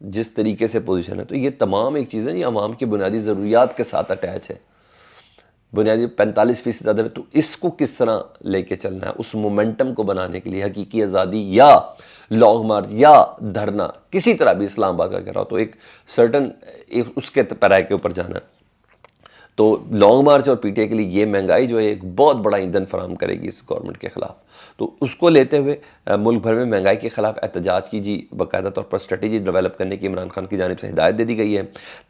جس طریقے سے پوزیشن ہے، تو یہ تمام ایک چیزیں یہ عوام کی بنیادی ضروریات کے ساتھ اٹیچ ہے، بنیادی 45% زیادہ ہے۔ تو اس کو کس طرح لے کے چلنا ہے، اس مومنٹم کو بنانے کے لیے حقیقی آزادی یا لانگ مارچ یا دھرنا، کسی طرح بھی اسلام آباد کا کہہ رہا ہو، تو ایک سرٹن اس کے پیرائے کے اوپر جانا ہے۔ تو لانگ مارچ اور پی ٹی آئی کے لیے یہ مہنگائی جو ہے ایک بہت بڑا ایندھن فراہم کرے گی اس گورنمنٹ کے خلاف۔ تو اس کو لیتے ہوئے ملک بھر میں مہنگائی کے خلاف احتجاج کی باقاعدہ طور پر اسٹریٹجی ڈیولپ کرنے کی عمران خان کی جانب سے ہدایت دے دی گئی ہے۔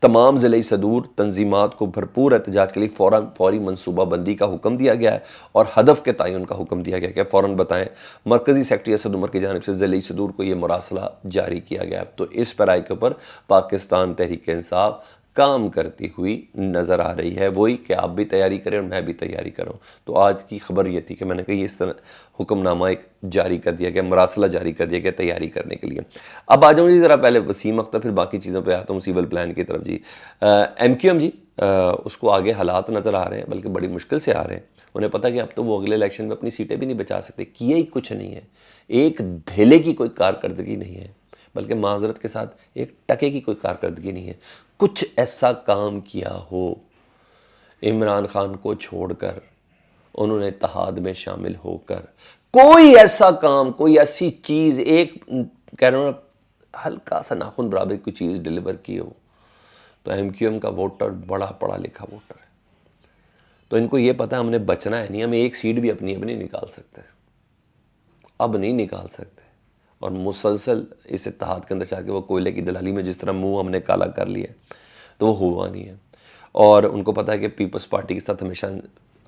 تمام ضلعی صدور تنظیمات کو بھرپور احتجاج کے لیے فوری منصوبہ بندی کا حکم دیا گیا ہے اور ہدف کے تعین کا حکم دیا گیا کہ فوراً بتائیں۔ مرکزی سیکرٹری اسد عمر کی جانب سے ضلعی صدور کو یہ مراسلہ جاری کیا گیا ہے۔ تو اس پیرائی کے اوپر پاکستان تحریک انصاف کام کرتی ہوئی نظر آ رہی ہے، وہی کہ آپ بھی تیاری کریں اور میں بھی تیاری کروں۔ تو آج کی خبر یہ تھی کہ میں نے کہا اس طرح حکم نامہ ایک جاری کر دیا گیا، مراسلہ جاری کر دیا گیا تیاری کرنے کے لیے۔ اب آ جاؤں جی ذرا پہلے وسیم اختر، پھر باقی چیزوں پہ آتا ہوں، سیول پلان کی طرف۔ G M Q M G, اس کو آگے حالات نظر آ رہے ہیں، بلکہ بڑی مشکل سے آ رہے ہیں۔ انہیں پتہ کہ اب تو وہ اگلے الیکشن میں اپنی سیٹیں بھی نہیں بچا سکتے، کیا ہی کچھ نہیں ہے، ایک دھیلے کی کوئی کارکردگی نہیں ہے، بلکہ معذرت کے ساتھ ایک ٹکے کی کوئی کارکردگی نہیں ہے۔ کچھ ایسا کام کیا ہو عمران خان کو چھوڑ کر، انہوں نے اتحاد میں شامل ہو کر کوئی ایسا کام، کوئی ایسی چیز، ایک کہہ رہا ہوں ہلکا سا ناخن برابر کوئی چیز ڈیلیور کی ہو، تو ایم کیو ایم کا ووٹر بڑا پڑھا لکھا ووٹر ہے۔ تو ان کو یہ پتہ ہم نے بچنا ہے نہیں، ہم ایک سیٹ بھی اپنی اب نہیں نکال سکتے، اب نہیں نکال سکتے۔ اور مسلسل اس اتحاد کے اندر چاہ کے وہ کوئلے کی دلالی میں جس طرح منہ ہم نے کالا کر لیا تو وہ ہوا نہیں ہے۔ اور ان کو پتہ ہے کہ پیپلز پارٹی کے ساتھ ہمیشہ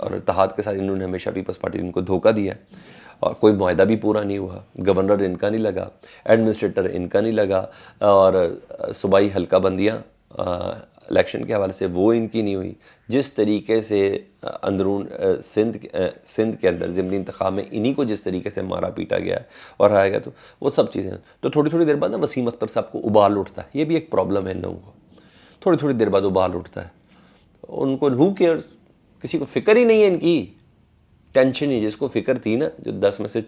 اور اتحاد کے ساتھ انہوں نے ہمیشہ پیپلز پارٹی ان کو دھوکہ دیا ہے، اور کوئی معاہدہ بھی پورا نہیں ہوا، گورنر ان کا نہیں لگا، ایڈمنسٹریٹر ان کا نہیں لگا، اور صوبائی حلقہ بندیاں الیکشن کے حوالے سے وہ ان کی نہیں ہوئی۔ جس طریقے سے اندرون سندھ کے اندر ضمنی انتخاب میں انہی کو جس طریقے سے مارا پیٹا گیا ہے اور ہرایا گیا، تو وہ سب چیزیں ہیں۔ تو تھوڑی تھوڑی دیر بعد نا وسیم اختر صاحب کو ابال اٹھتا ہے، یہ بھی ایک پرابلم ہے ان لوگوں کو، تھوڑی تھوڑی دیر بعد ابال اٹھتا ہے۔ ان کو ہو کیئرز، کسی کو فکر ہی نہیں ہے ان کی، ٹینشن ہی، جس کو فکر تھی نا، جو 10 میں سے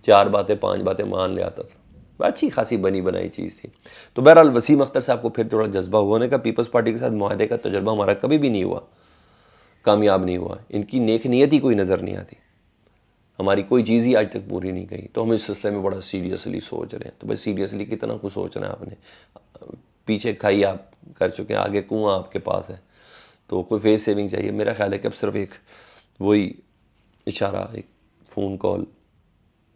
4 باتیں 5 باتیں مان لے آتا تھا، اچھی خاصی بنی بنائی چیز تھی۔ تو بہرحال وسیم اختر صاحب کو پھر تھوڑا جذبہ ہوا، نے کہا پیپلز پارٹی کے ساتھ معاہدے کا تجربہ ہمارا کبھی بھی نہیں ہوا، کامیاب نہیں ہوا، ان کی نیک نیت ہی کوئی نظر نہیں آتی، ہماری کوئی چیز ہی آج تک پوری نہیں گئی، تو ہم اس سلسلے میں بڑا سیریسلی سوچ رہے ہیں۔ تو بھائی سیریسلی کتنا کچھ سوچنا ہے آپ نے، پیچھے کھائی آپ کر چکے ہیں، آگے کنواں آپ کے پاس ہے، تو کوئی فیس سیونگ چاہیے۔ میرا خیال ہے کہ اب صرف ایک وہی اشارہ، ایک فون کال،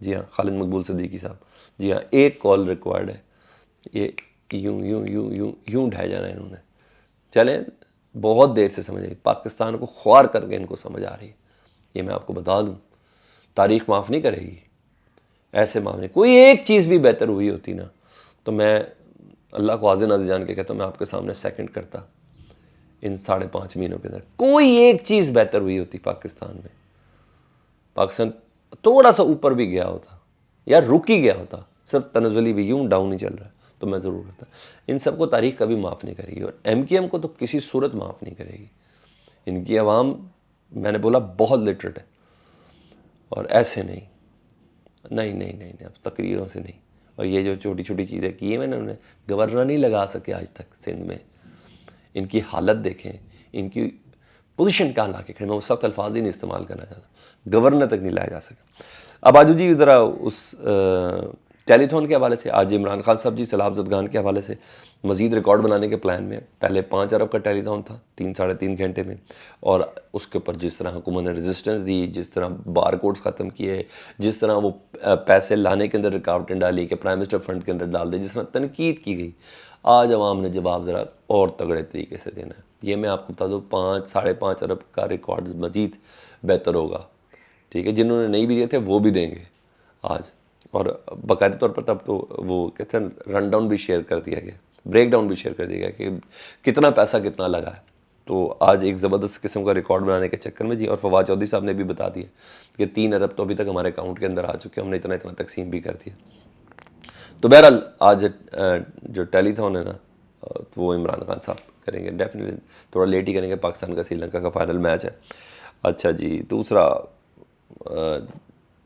جی ہاں خالد مقبول صدیقی صاحب، جی ہاں ایک کال ریکوائرڈ ہے، یہ یوں یوں یوں یوں یوں ڈھہ جانا ہے انہوں نے۔ چلیں بہت دیر سے سمجھ آئی، پاکستان کو خوار کر کے ان کو سمجھ آ رہی ہے، یہ میں آپ کو بتا دوں، تاریخ معاف نہیں کرے گی، ایسے معاف نہیں۔ کوئی ایک چیز بھی بہتر ہوئی ہوتی نا، تو میں اللہ کو حاضر ناظر جان کے کہتا ہوں، میں آپ کے سامنے سیکنڈ کرتا ان 5.5 مہینوں کے اندر، کوئی ایک چیز بہتر ہوئی ہوتی پاکستان میں، پاکستان تھوڑا سا اوپر بھی گیا ہوتا یا رک ہی گیا ہوتا، صرف تنزلی بھی یوں ڈاؤن ہی چل رہا ہے، تو میں ضرور ہوتا۔ ان سب کو تاریخ کبھی معاف نہیں کرے گی، اور ایم کیو ایم کو تو کسی صورت معاف نہیں کرے گی۔ ان کی عوام، میں نے بولا، بہت لٹریٹ ہے، اور ایسے نہیں اب تقریروں سے نہیں۔ اور یہ جو چھوٹی چھوٹی چیزیں کی ہیں میں نے، انہیں گورنر نہیں لگا سکے آج تک سندھ میں۔ ان کی حالت دیکھیں، ان کی پوزیشن کہاں لا کے کھڑے، میں وہ سخت الفاظ ہی نہیں استعمال کرنا چاہتا، گورنر تک نہیں لایا جا سکا۔ اب آجو جی ذرا اس ٹیلی تھون کے حوالے سے، آج عمران خان صاحب جی سیلاب زدگان کے حوالے سے مزید ریکارڈ بنانے کے پلان میں، پہلے 5 ارب کا ٹیلی تھون تھا 3-3.5 گھنٹے میں، اور اس کے اوپر جس طرح حکومت نے ریزسٹنس دی، جس طرح بار کوڈز ختم کیے، جس طرح وہ پیسے لانے کے اندر رکاوٹیں ڈالی کہ پرائم منسٹر فنڈ کے اندر ڈال دے، جس طرح تنقید کی گئی، آج عوام نے جواب ذرا اور تگڑے طریقے سے دینا ہے۔ یہ میں آپ کو بتا دوں 5-5.5 ارب کا ریکارڈ مزید بہتر ہوگا، ٹھیک ہے، جنہوں نے نہیں بھی دیے تھے وہ بھی دیں گے آج، اور باقاعدہ طور پر تب تو وہ کہتے ہیں رن ڈاؤن بھی شیئر کر دیا گیا، بریک ڈاؤن بھی شیئر کر دیا گیا کہ کتنا پیسہ کتنا لگا ہے۔ تو آج ایک زبردست قسم کا ریکارڈ بنانے کے چکر میں جی، اور فواد چودھری صاحب نے بھی بتا دیا کہ 3 ارب تو ابھی تک ہمارے اکاؤنٹ کے اندر آ چکے، ہم نے اتنا تقسیم بھی کر دیا۔ تو بہرحال آج جو ٹیلی تھون ہے نا، وہ عمران خان صاحب کریں گے، ڈیفینیٹلی تھوڑا لیٹ ہی کریں گے، پاکستان کا سری لنکا کا فائنل میچ ہے۔ اچھا جی، دوسرا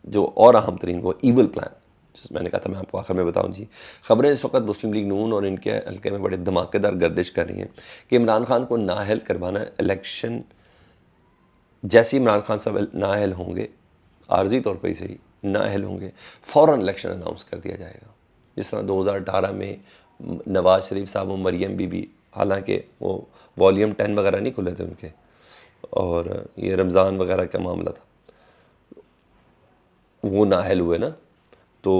جو اور اہم ترین وہ ایول پلان، جس میں نے کہا تھا میں آپ کو آخر میں بتاؤں جی. خبریں اس وقت مسلم لیگ نون اور ان کے حلقے میں بڑے دھماکے دار گردش کر رہی ہیں کہ عمران خان کو نااہل کروانا الیکشن جیسے عمران خان صاحب نااہل ہوں گے، عارضی طور پہ ہی صحیح نااہل ہوں گے، فوراً الیکشن اناؤنس کر دیا جائے گا. جس طرح 2018 میں نواز شریف صاحب و مریم بی بی، حالانکہ وہ والیوم 10 وغیرہ نہیں کھلے تھے ان کے، اور یہ رمضان وغیرہ کا معاملہ تھا، وہ نااہل ہوئے نا. تو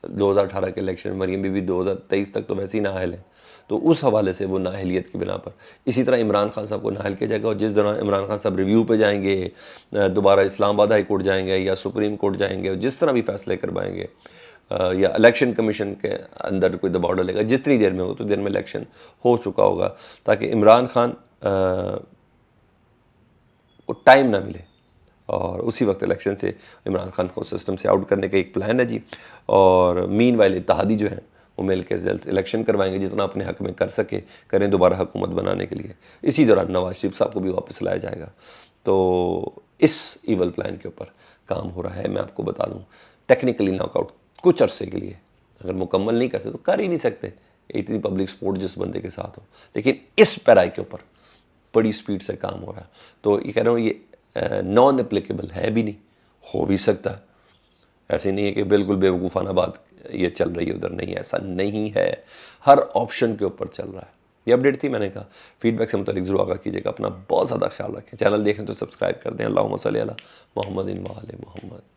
2018 کے الیکشن مریم بی بی 2023 تک تو ویسے ہی نااہل ہیں. تو اس حوالے سے وہ نااہلیت کی بنا پر اسی طرح عمران خان صاحب کو نااہل کیا جائے گا. اور جس دوران عمران خان صاحب ریویو پہ جائیں گے، دوبارہ اسلام آباد ہائی کورٹ جائیں گے یا سپریم کورٹ جائیں گے، جس طرح بھی فیصلے کروائیں گے، یا الیکشن کمیشن کے اندر کوئی دباؤ ڈالے گا، جتنی دیر میں ہو تو دیر میں الیکشن ہو چکا ہوگا تاکہ عمران خان کو ٹائم نہ ملے، اور اسی وقت الیکشن سے عمران خان کو سسٹم سے آؤٹ کرنے کا ایک پلان ہے جی. اور مین وائل اتحادی جو ہیں وہ مل کے جلد الیکشن کروائیں گے، جتنا اپنے حق میں کر سکے کریں دوبارہ حکومت بنانے کے لیے. اسی دوران نواز شریف صاحب کو بھی واپس لایا جائے گا. تو اس ایول پلان کے اوپر کام ہو رہا ہے. میں آپ کو بتا دوں ٹیکنیکلی ناک آؤٹ کچھ عرصے کے لیے اگر مکمل نہیں کر سکتے تو کر ہی نہیں سکتے، اتنی پبلک سپورٹ جس بندے کے ساتھ ہو، لیکن اس پیرائی کے اوپر بڑی سپیڈ سے کام ہو رہا ہے. تو یہ کہہ رہا ہوں یہ نان اپلیکیبل ہے بھی نہیں، ہو بھی سکتا ہے. ایسے نہیں ہے کہ بالکل بے وقوفانہ بات یہ چل رہی ہے ادھر، نہیں، ایسا نہیں ہے. ہر آپشن کے اوپر چل رہا ہے. یہ اپڈیٹ تھی، میں نے کہا فیڈ بیک سے متعلق ضرور آگاہ کیجیے گا. اپنا بہت زیادہ خیال رکھیں. چینل دیکھیں تو سبسکرائب کر دیں. اللہم صلی علی محمد و آل محمد.